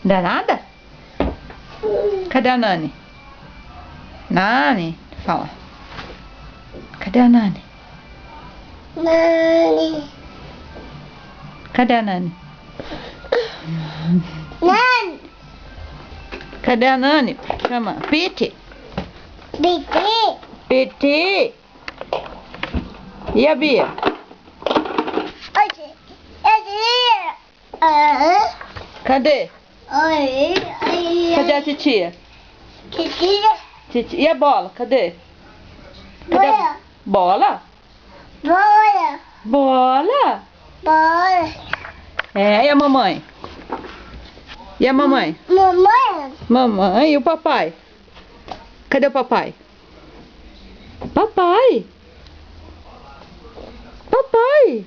Danada? Cadê a Nani? Nani, fala. Cadê a Nani? Nani. Cadê a Nani? Nani. Cadê a Nani? Chama. Pete. Bibi. Pete. E a Bia? Cadê? Cadê a titia? E a bola? Cadê? Cadê a... Bola? Bola? É, e a mamãe? E a mamãe? Mamãe, e o papai? Cadê o papai? Papai? Papai?